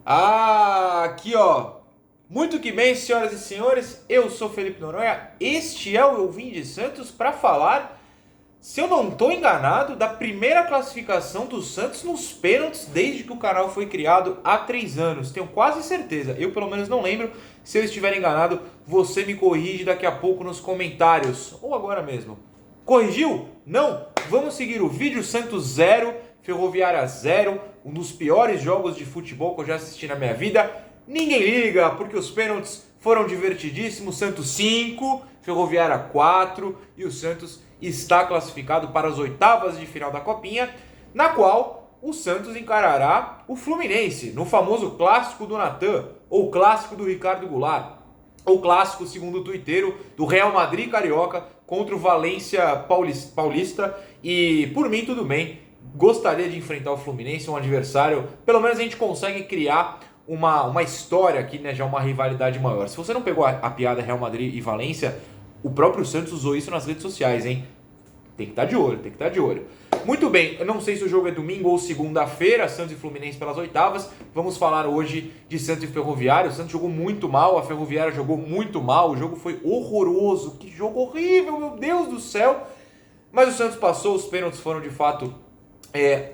Aqui ó, muito que bem, senhoras e senhores, eu sou Felipe Noronha, este é o Eu Vim de Santos para falar, se eu não estou enganado, da primeira classificação do Santos nos pênaltis desde que o canal foi criado há 3 anos, tenho quase certeza, eu pelo menos não lembro, se eu estiver enganado, você me corrige daqui a pouco nos comentários, ou agora mesmo. Corrigiu? Não? Vamos seguir o vídeo. Santos 0, Ferroviária 0, um dos piores jogos de futebol que eu já assisti na minha vida. Ninguém liga, porque os pênaltis foram divertidíssimos. Santos 5, Ferroviária 4 e o Santos está classificado para as oitavas de final da Copinha, na qual o Santos encarará o Fluminense, no famoso clássico do Natan, ou clássico do Ricardo Goulart, ou clássico, segundo o tuiteiro, do Real Madrid Carioca contra o Valência Paulista. E por mim tudo bem, gostaria de enfrentar o Fluminense, um adversário, pelo menos a gente consegue criar uma história aqui, né, já uma rivalidade maior. Se você não pegou a piada Real Madrid e Valência, o próprio Santos usou isso nas redes sociais, hein? Tem que estar de olho, tem que estar de olho. Muito bem, eu não sei se o jogo é domingo ou segunda-feira, Santos e Fluminense pelas oitavas. Vamos falar hoje de Santos e Ferroviária. O Santos jogou muito mal, a Ferroviária jogou muito mal, o jogo foi horroroso. Que jogo horrível, meu Deus do céu. Mas o Santos passou, os pênaltis foram de fato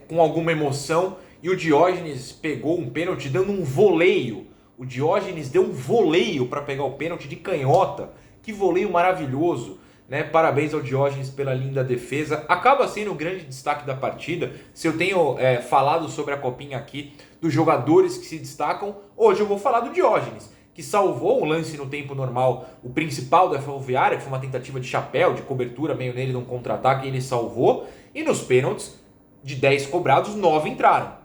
com alguma emoção. E o Diógenes pegou um pênalti dando um voleio. O Diógenes deu um voleio para pegar o pênalti de canhota. Que voleio maravilhoso. Né? Parabéns ao Diógenes pela linda defesa. Acaba sendo o grande destaque da partida. Se eu tenho falado sobre a copinha aqui, dos jogadores que se destacam, hoje eu vou falar do Diógenes, que salvou um lance no tempo normal, o principal da Ferroviária, que foi uma tentativa de chapéu, de cobertura meio nele num contra-ataque, e ele salvou. E nos pênaltis, de 10 cobrados, 9 entraram.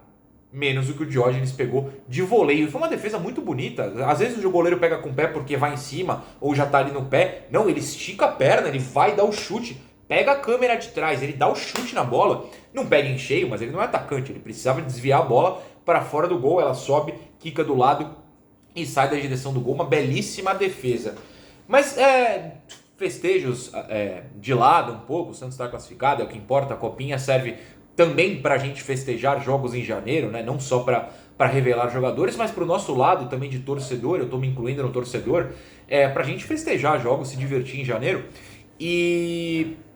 Menos o que o Diógenes pegou de voleio. Foi uma defesa muito bonita. Às vezes o goleiro pega com o pé porque vai em cima ou já tá ali no pé. Não, ele estica a perna, ele vai dar o chute. Pega a câmera de trás, ele dá o chute na bola. Não pega em cheio, mas ele não é atacante. Ele precisava desviar a bola para fora do gol. Ela sobe, quica do lado e sai da direção do gol. Uma belíssima defesa. Mas festejos de lado um pouco. O Santos está classificado, é o que importa. A copinha serve também para a gente festejar jogos em janeiro, né? Não só para revelar jogadores, mas para o nosso lado também de torcedor, eu estou me incluindo no torcedor, para a gente festejar jogos, se divertir em janeiro.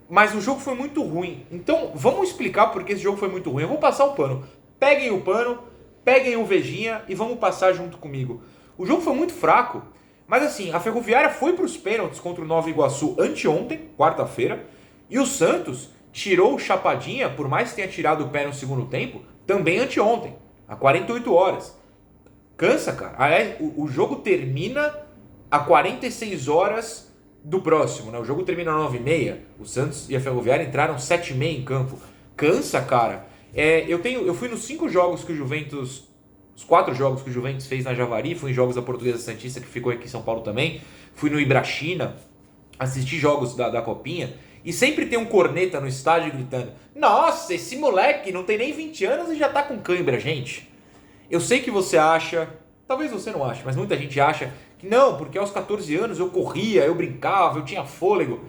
Mas o jogo foi muito ruim, então vamos explicar por que esse jogo foi muito ruim. Eu vou passar o pano, peguem o pano, peguem o Vejinha e vamos passar junto comigo. O jogo foi muito fraco, mas assim, a Ferroviária foi para os pênaltis contra o Nova Iguaçu anteontem, quarta-feira, e o Santos tirou o Chapadinha, por mais que tenha tirado o pé no segundo tempo, também anteontem, há 48 horas. Cansa, cara. O jogo termina a 46 horas do próximo, né? O jogo termina às 9h30. O Santos e a Ferroviária entraram 7h30 em campo. Cansa, cara. Eu fui nos 5 jogos que o Juventus... Os 4 jogos que o Juventus fez na Javari. Fui em jogos da Portuguesa Santista, que ficou aqui em São Paulo também. Fui no Ibrachina. Assisti jogos da Copinha. E sempre tem um corneta no estádio gritando: nossa, esse moleque não tem nem 20 anos e já tá com cãibra, gente. Eu sei que você acha, talvez você não ache, mas muita gente acha que não, porque aos 14 anos eu corria, eu brincava, eu tinha fôlego.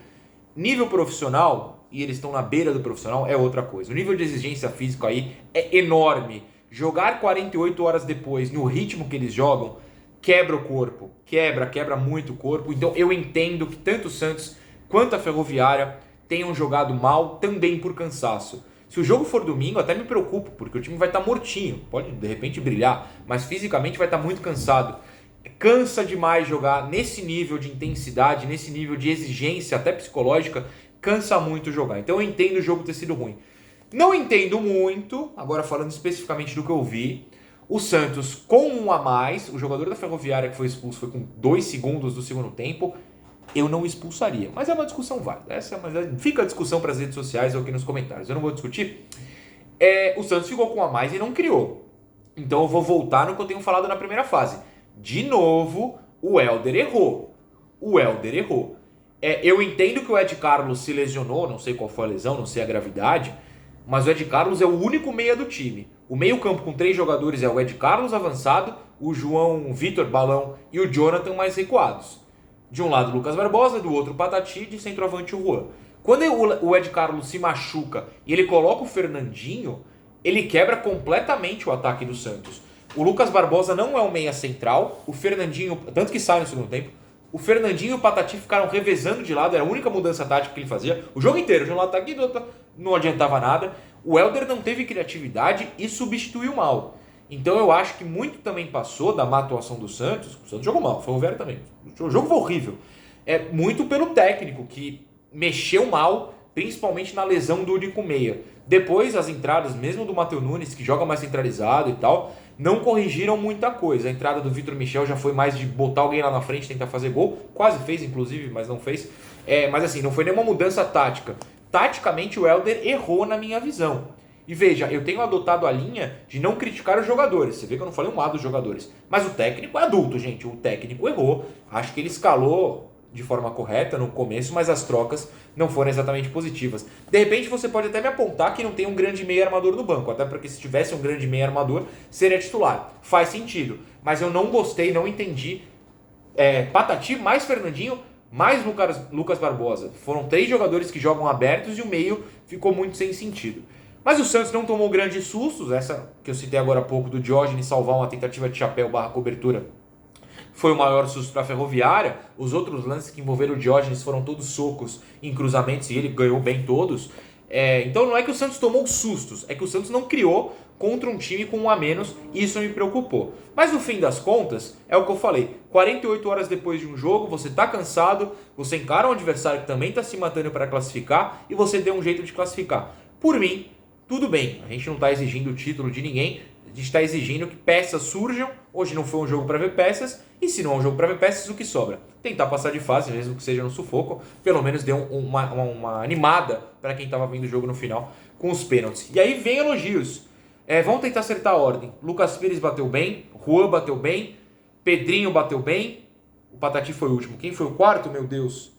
Nível profissional, e eles estão na beira do profissional, é outra coisa. O nível de exigência física aí é enorme. Jogar 48 horas depois, no ritmo que eles jogam, quebra o corpo. Quebra muito o corpo. Então eu entendo que tanto o Santos quanto a Ferroviária tenham jogado mal também por cansaço. Se o jogo for domingo, até me preocupo, porque o time vai estar mortinho, pode de repente brilhar, mas fisicamente vai estar muito cansado. Cansa demais jogar nesse nível de intensidade, nesse nível de exigência, até psicológica, cansa muito jogar. Então eu entendo o jogo ter sido ruim. Não entendo muito, agora falando especificamente do que eu vi, o Santos com um a mais, o jogador da Ferroviária que foi expulso foi com 2 segundos do segundo tempo, eu não expulsaria, mas é uma discussão válida. Fica a discussão para as redes sociais ou aqui nos comentários. Eu não vou discutir. O Santos ficou com a mais e não criou. Então eu vou voltar no que eu tenho falado na primeira fase. De novo, o Helder errou. Eu entendo que o Ed Carlos se lesionou, não sei qual foi a lesão, não sei a gravidade, mas o Ed Carlos é o único meia do time. O meio campo com 3 jogadores é o Ed Carlos avançado, o João Vitor Balão e o Jonathan mais recuados. De um lado, Lucas Barbosa, do outro, Patati, de centroavante, o Juan. Quando o Ed Carlos se machuca e ele coloca o Fernandinho, ele quebra completamente o ataque do Santos. O Lucas Barbosa não é um meia central. O Fernandinho, tanto que sai no segundo tempo. O Fernandinho e o Patati ficaram revezando de lado. Era a única mudança tática que ele fazia. O jogo inteiro, de um lado tá aqui, do outro não adiantava nada. O Helder não teve criatividade e substituiu mal. Então eu acho que muito também passou da má atuação do Santos. O Santos jogou mal, foi o Ferroviário também. O jogo foi horrível. É muito pelo técnico, que mexeu mal, principalmente na lesão do único meia. Depois, as entradas, mesmo do Matheus Nunes, que joga mais centralizado e tal, não corrigiram muita coisa. A entrada do Vitor Michel já foi mais de botar alguém lá na frente, tentar fazer gol. Quase fez, inclusive, mas não fez. Mas assim, não foi nenhuma mudança tática. Taticamente, o Helder errou na minha visão. E veja, eu tenho adotado a linha de não criticar os jogadores. Você vê que eu não falei um lado dos jogadores. Mas o técnico é adulto, gente. O técnico errou. Acho que ele escalou de forma correta no começo, mas as trocas não foram exatamente positivas. De repente você pode até me apontar que não tem um grande meio armador no banco, até porque se tivesse um grande meio armador, seria titular. Faz sentido, mas eu não gostei, não entendi. Patati mais Fernandinho mais Lucas Barbosa. Foram 3 jogadores que jogam abertos e o meio ficou muito sem sentido. Mas o Santos não tomou grandes sustos, essa que eu citei agora há pouco do Diógenes salvar uma tentativa de chapéu / cobertura foi o maior susto para a Ferroviária. Os outros lances que envolveram o Diógenes foram todos socos em cruzamentos e ele ganhou bem todos. Então não é que o Santos tomou sustos, é que o Santos não criou contra um time com um a menos e isso me preocupou. Mas no fim das contas, é o que eu falei, 48 horas depois de um jogo, você está cansado, você encara um adversário que também está se matando para classificar e você deu um jeito de classificar. Por mim, tudo bem, a gente não está exigindo o título de ninguém, a gente está exigindo que peças surjam. Hoje não foi um jogo para ver peças, e se não é um jogo para ver peças, o que sobra? Tentar passar de fase, mesmo que seja no sufoco, pelo menos deu uma animada para quem estava vendo o jogo no final com os pênaltis. E aí vem elogios. Vamos tentar acertar a ordem. Lucas Pires bateu bem, Juan bateu bem, Pedrinho bateu bem, o Patati foi o último. Quem foi o quarto, meu Deus?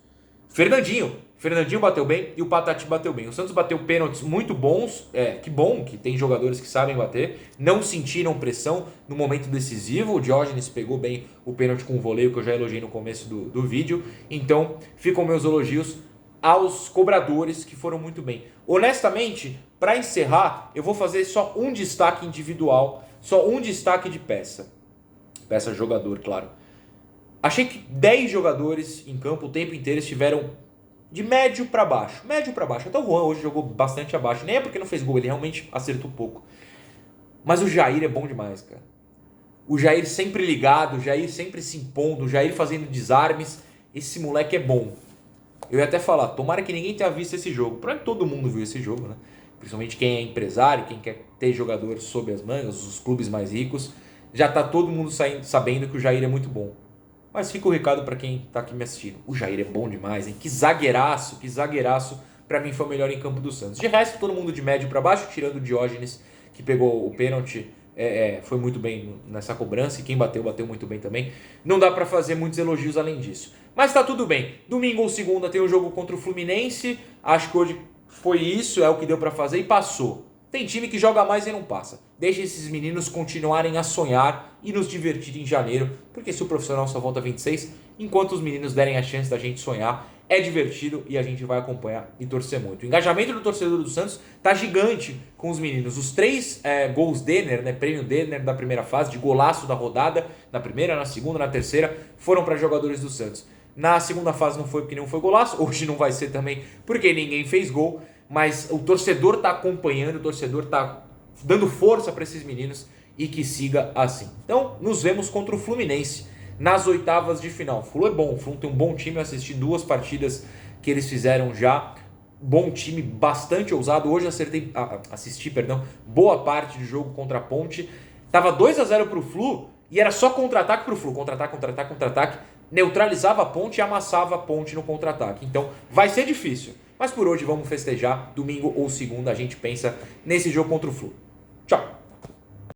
Fernandinho bateu bem e o Patati bateu bem. O Santos bateu pênaltis muito bons. Que bom que tem jogadores que sabem bater. Não sentiram pressão no momento decisivo. O Diógenes pegou bem o pênalti com o voleio, que eu já elogiei no começo do vídeo. Então, ficam meus elogios aos cobradores, que foram muito bem. Honestamente, para encerrar, eu vou fazer só um destaque individual, só um destaque de peça. Peça jogador, claro. Achei que 10 jogadores em campo o tempo inteiro estiveram de médio para baixo. Médio para baixo. Até o Juan hoje jogou bastante abaixo. Nem é porque não fez gol, ele realmente acertou pouco. Mas o Jair é bom demais, cara. O Jair sempre ligado, o Jair sempre se impondo, o Jair fazendo desarmes. Esse moleque é bom. Eu ia até falar, tomara que ninguém tenha visto esse jogo. Para todo mundo viu esse jogo, né? Principalmente quem é empresário, quem quer ter jogador sob as mangas, os clubes mais ricos. Já tá todo mundo sabendo que o Jair é muito bom. Mas fica o recado para quem tá aqui me assistindo. O Jair é bom demais, hein? Que zagueiraço. Para mim foi o melhor em campo do Santos. De resto, todo mundo de médio para baixo, tirando o Diógenes, que pegou o pênalti. Foi muito bem nessa cobrança. E quem bateu muito bem também. Não dá para fazer muitos elogios além disso. Mas tá tudo bem. Domingo ou segunda tem o jogo contra o Fluminense. Acho que hoje foi isso, é o que deu para fazer e passou. Tem time que joga mais e não passa. Deixa esses meninos continuarem a sonhar e nos divertir em janeiro, porque se o profissional só volta 26, enquanto os meninos derem a chance da gente sonhar, é divertido e a gente vai acompanhar e torcer muito. O engajamento do torcedor do Santos tá gigante com os meninos. Os 3 gols Denner, né, prêmio Denner da primeira fase, de golaço da rodada, na primeira, na segunda, na terceira, foram para jogadores do Santos. Na segunda fase não foi porque não foi golaço, hoje não vai ser também porque ninguém fez gol. Mas o torcedor está acompanhando, o torcedor está dando força para esses meninos e que siga assim. Então, nos vemos contra o Fluminense nas oitavas de final. O Flu é bom, o Flu tem um bom time, eu assisti 2 partidas que eles fizeram já. Bom time, bastante ousado. Hoje assisti boa parte do jogo contra a Ponte. Tava 2-0 para o Flu e era só contra-ataque para o Flu. Contra-ataque. Neutralizava a Ponte e amassava a Ponte no contra-ataque. Então, vai ser difícil. Mas por hoje vamos festejar, domingo ou segunda a gente pensa nesse jogo contra o Flu.